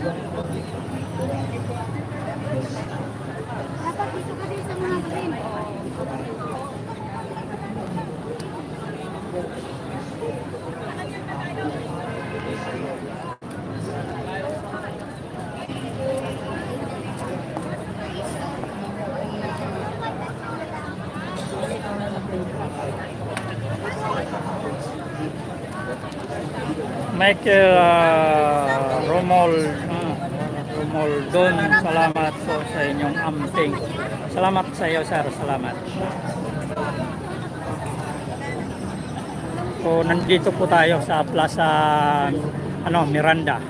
Dapat dito ka din sa mga green. Michael Romol Romol Don, salamat po sa inyong amping. Salamat sa iyo, sir. Salamat. So, nandito po tayo sa Plaza Miranda.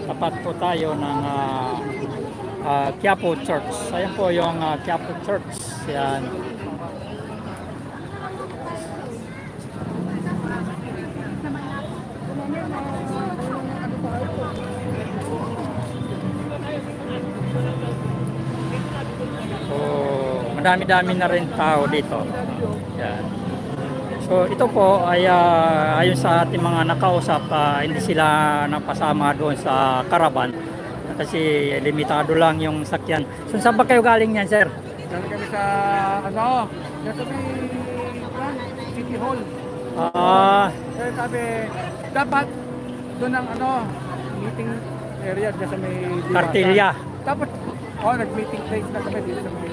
Tapat po tayo ng Quiapo Church. Ayan po yung Quiapo Church. Yan. So, madami-dami na rin tao dito. Yan. So, ito po ay ayon sa ating mga nakausap, hindi sila napasama doon sa caravan kasi limitado lang yung sakyan. So, saan ba kayo galing yan, sir? Galing kami sa nasa may City Hall. Kaya sabi, dapat doon ang meeting area dyan sa may Diwata. Kartilya. Tapos, nag-meeting place na kami dito sa may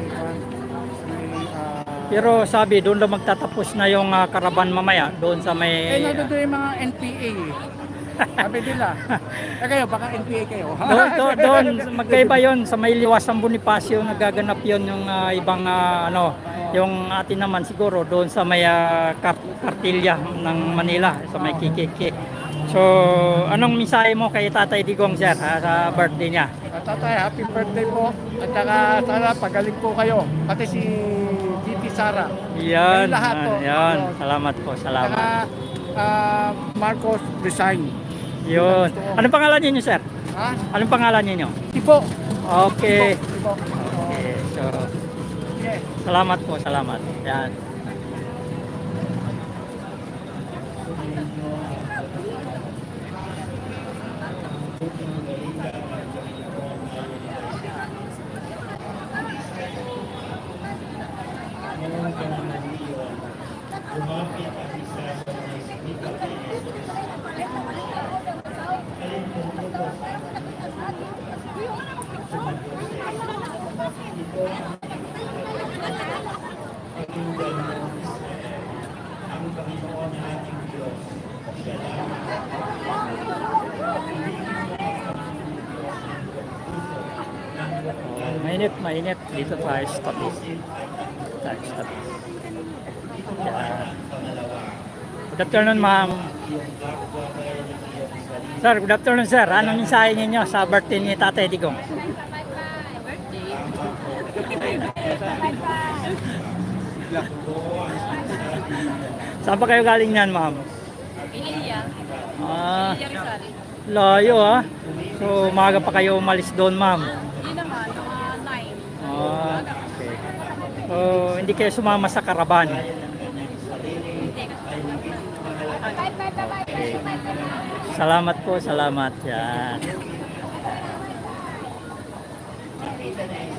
Pero sabi, doon lang magtatapos na yung caravan mamaya, doon sa may... nandun yung mga NPA eh. Sabi nila. Kayo, baka NPA kayo. doon, magkaiba yon sa may Liwasang Bonifacio, nagaganap yon yung ibang yung atin naman siguro doon sa may Kartilya ng Manila, sa may Kikiki. So, anong mensahe mo kay Tatay Digong, sir, sa birthday niya? Tatay, happy birthday po. At saka sana pagaling po kayo. Pati si GT Sara. Yan, lahat po. yan. Salamat po, salamat. Saka Marcos Design. Yun. Anong pangalan niyo, sir? Ha? Anong pangalan niyo? Tipo. Okay. Tipo. Okay. So, Yeah. salamat po, salamat. Yan. Mainit dito tayo stop. Yeah. Good afternoon, ma'am. Sir, good afternoon, sir. Anong mensahe ninyo sa birthday ni Tatay Digong? Saan pa kayo galing niyan, ma'am? Iliya. Rizal. Layo ah. So, umaga pa kayo umalis doon, ma'am. Hindi naman, mga 9. Okay. So, hindi kayo sumama sa caravan. Okay. Salamat po, salamat. Yan.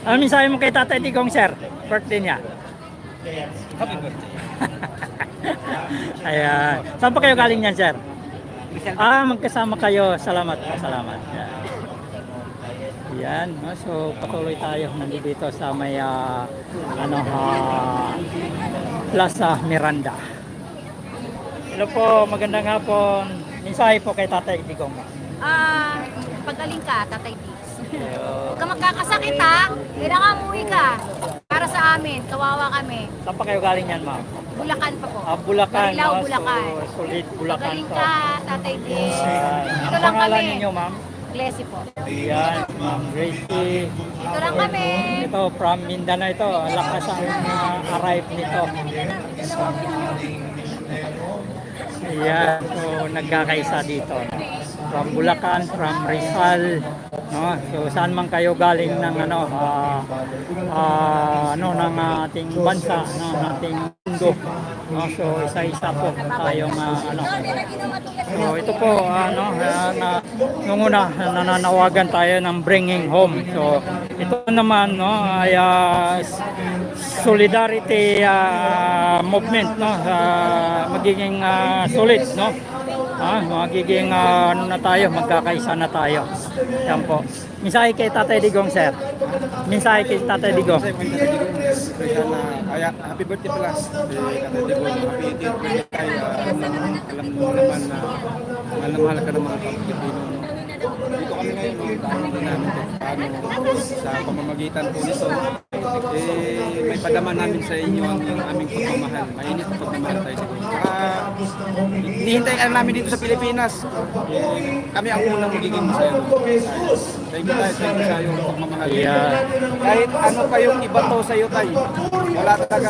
Ano mensahe mo kay Tatay Digong, sir? Birthday niya. Happy birthday. Ayan. Saan pa kayo galing niyan, sir? Magkasama kayo. Salamat po, salamat. Yan. Yan. So, patuloy tayo nandito sa may Plaza Miranda. Hello po, magandang hapon. Mensahe po kay Tatay Digong. Pagaling ka, Tatay Diggs. Huwag ka magkakasakit ha. Kailangan umuwi ka. Para sa amin, kawawa kami. Saan pa kayo galing yan, ma'am? Bulacan pa po. Bulacan. Marilao, Bulacan. So, solid Bulacan Pagaling po. ka, Tatay Diggs. Ano Ito lang pangalan kami. ninyo, ma'am? Glessy po. Ayan, Ma'am Gracie. Ito lang kami. Ito, from Mindanao ito. Ang lakas ang arrive nito. Ayan, so nagkakaisa dito. from Bulacan, from Rizal, no? So saan man kayo galing ng ng ating bansa, ng ating mundo, no? So isa-isa po tayong So ito po nung una nananawagan tayo ng bringing home. So ito naman ay solidarity movement, no? Magiging solid, no? Magiging na tayo, magkakaisa na tayo. Yan po. Mensahe kay Tatay Digong, sir. Mensahe kay Tatay Digong. Happy birthday pala. Tatay Digong, happy birthday kay alam mo naman na mahal na mahal ka ng mga Pilipino. Dito kami ngayon, dahil din namin sa pamamagitan po nito, may padama namin sa inyo yung aming pagmamahal. Mainit ang pagmamahal tayo sa inyo. Hinihintayin namin dito sa Pilipinas. Kami ang unang magiging masaya. Thank you sa yung pagmamahal. Kahit ano pa yung iba to sa iyo tayo, wala talaga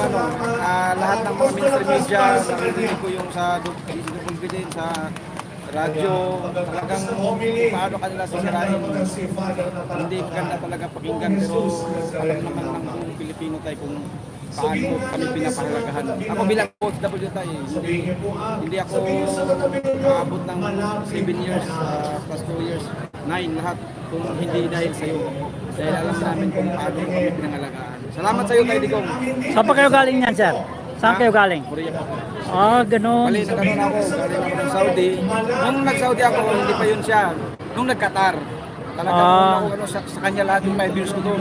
lahat ng mga mainstream media, narinig ko yung sa Confidence, sa radyo, talagang paano kanila sisirain. Hindi maganda talaga pakinggan, pero alam naman ng buong Pilipino tayo kung paano kami pinapahalagahan. Ako bilang OFW tayo, hindi ako maabot ng 7 years, plus 2 years, 9 lahat, kung hindi dahil sa iyo. Dahil alam namin kung paano kami pinangalagaan. Salamat sa iyo, Tay Digong. Saan pa kayo galing yan, sir? Saan kayo galing? Korea po. Ganun. Mali, nagkaroon ako. Galing ako ng Saudi. Nung nag-Saudi ako, hindi pa yun siya. Nung nag-Qatar. Talagang ako sa kanya lahat yung 5 years ko doon.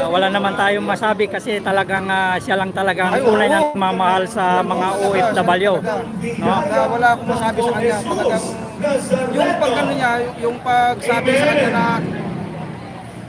Wala naman tayong masabi kasi talagang siya lang talagang tunay na mamahal sa mga OFW. No? Wala akong masabi sa kanya. Talagang yung pag-ano niya, yung pagsabi sa kanya na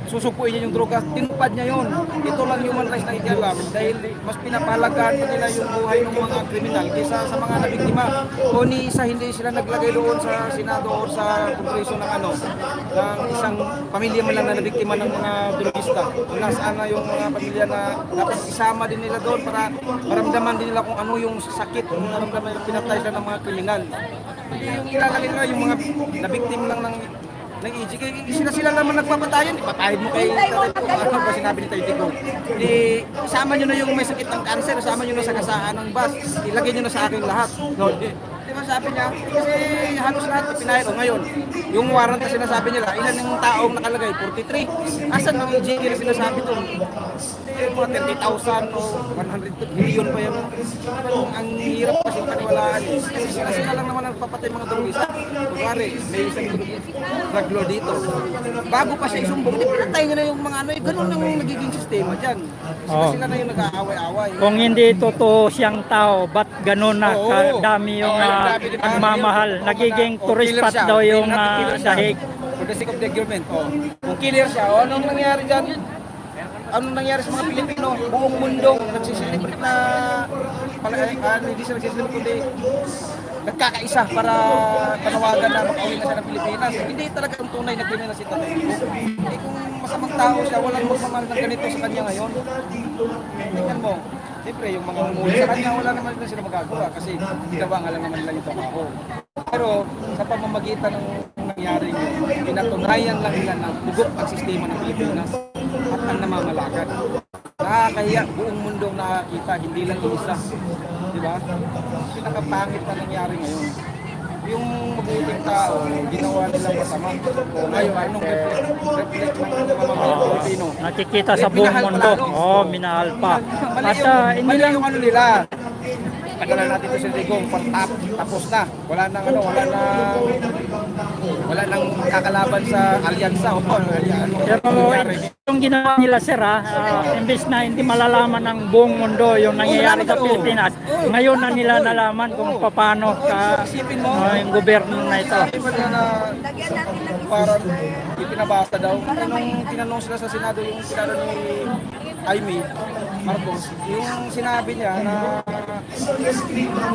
susupuin niya yung droga, tinupad niya yun. Ito lang human rights na ikialam dahil mas pinapahalagaan pa nila yung buhay ng mga kriminal kaysa sa mga nabiktima. O ni isa hindi sila naglagay doon sa Senado o sa Kongreso ng ng isang pamilya man lang na nabiktima ng mga drogista. Nasaan na yung mga pamilya na dapat isama din nila doon para maramdaman din nila kung ano yung sakit, maramdaman yung pinatay sila ng mga kriminal. Yung ilalagay nila yung mga nabiktima lang ng EG, sila naman nagpapatayan, ipatahid mo kay ano ba sinabi ni Tay Digong? Isama nyo na yung may sakit ng cancer, isama nyo na sa kasaan ng bus, ilagay nyo na sa akin lahat. No, di ba sabi niya? Kasi halos lahat pinahid. O ngayon, yung warrant na sinasabi nila, ilan yung taong nakalagay? 43. Asan mga EG na sinasabi doon? Mga 30,000 o 100 million pa yun. Ang hirap kasi paniwalaan. Kasi sila lang naman nagpapatay mga drogista. Kunwari, may isang drug law dito. Bago pa siya isumbong, pinatay niya na yung mga ganun ang nagiging sistema dyan. Sila na yung nag-aaway-aaway. Kung hindi totoo siyang tao, ba't ganun na kadami yung pagmamahal? Nagiging tourist spot daw yung Dahig. For the sake of the argument, kung killer siya, anong nangyari dyan? Anong nangyari sa mga Pilipino? Buong mundo nagsiselebrate na hindi sila nagsiselebrate kundi nagkakaisa para panawagan na makauwi na siya ng Pilipinas. Hindi talaga ang tunay na kriminal si Tatay Digong. Kung masamang tao siya, walang magmamahal ng ganito sa kanya ngayon. Tingnan mo, siyempre yung mga umuli sa kanya, wala naman na sila magagawa kasi ginawa nga lang naman lang ito ako. Pero sa pamamagitan ng nangyari yun, pinatunayan lang nila na bugok ang sistema ng Pilipinas at ang namamalakan. Nakakahiya, buong mundong nakakita, hindi lang isa. Diba? Pinakapangit na nangyari ngayon. Yung mabuting tao, ginawa nilang masama. Ngayon, anong reflect ng mamamayan Pilipino? Nakikita sa buong mundo. Minahal pa. At hindi lang yung nila. Padala natin ito sa Digong, tapos na. Wala nang kakalaban sa alyansa. pero yung ginawa nila, sir, imbes na hindi malalaman ng buong mundo yung nangyayari sa Pilipinas, ngayon na nila nalaman kung paano yung gobyerno na ito. Parang ipinabasa daw. Nung tinanong sila sa Senado yung pinano ni Jaime Marcos, yung sinabi niya na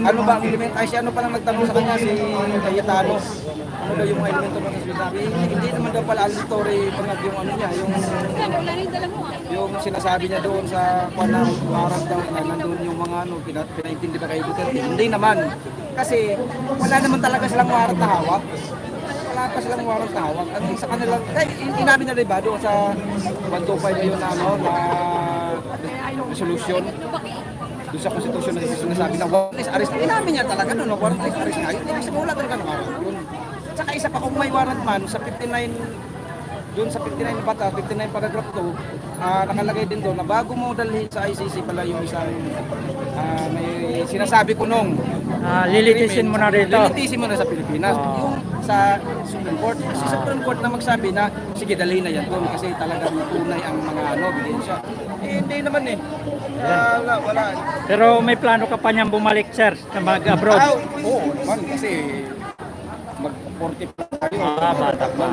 ano ba ang element, ay si ano palang nagtanong sa kanya, si Cayetano, ano daw yung mga elemento mo sa sinabi, hindi naman daw pala auditory pangag yung ano niya, yung sinasabi niya doon sa kwanang warang daw, nandun yung mga pinaintindi ba kay Duterte, hindi naman. Kasi wala naman talaga silang warrant na hawak. Wala pa silang warrant na hawak. At sa kanila, inamin na rin ba doon sa 125 ngayon na, ano, na resolution? Doon sa konstitusyon na sinasabi na warrantless arrest. Inamin niya talaga doon, no? Warrantless arrest nga yun. Ibig sabihin wala talaga ng warrant yun. Saka isa pa kung may warrant man sa 59 doon sa 59 na bata, 59 paragraph 2, nakalagay din doon na bago mo dalhin sa ICC pala yung isang may sinasabi ko nung Lilitisin mo na rito. lilitisin mo na sa Pilipinas. Yung sa Supreme Court, kasi Supreme Court na magsabi na sige dalhin na yan doon kasi talagang tunay ang mga ebidensya. Hindi naman eh. Wala. Pero may plano ka pa niyang bumalik, sir, na mag-abroad? Oo naman kasi mag-40 pa tayo. Bata pa.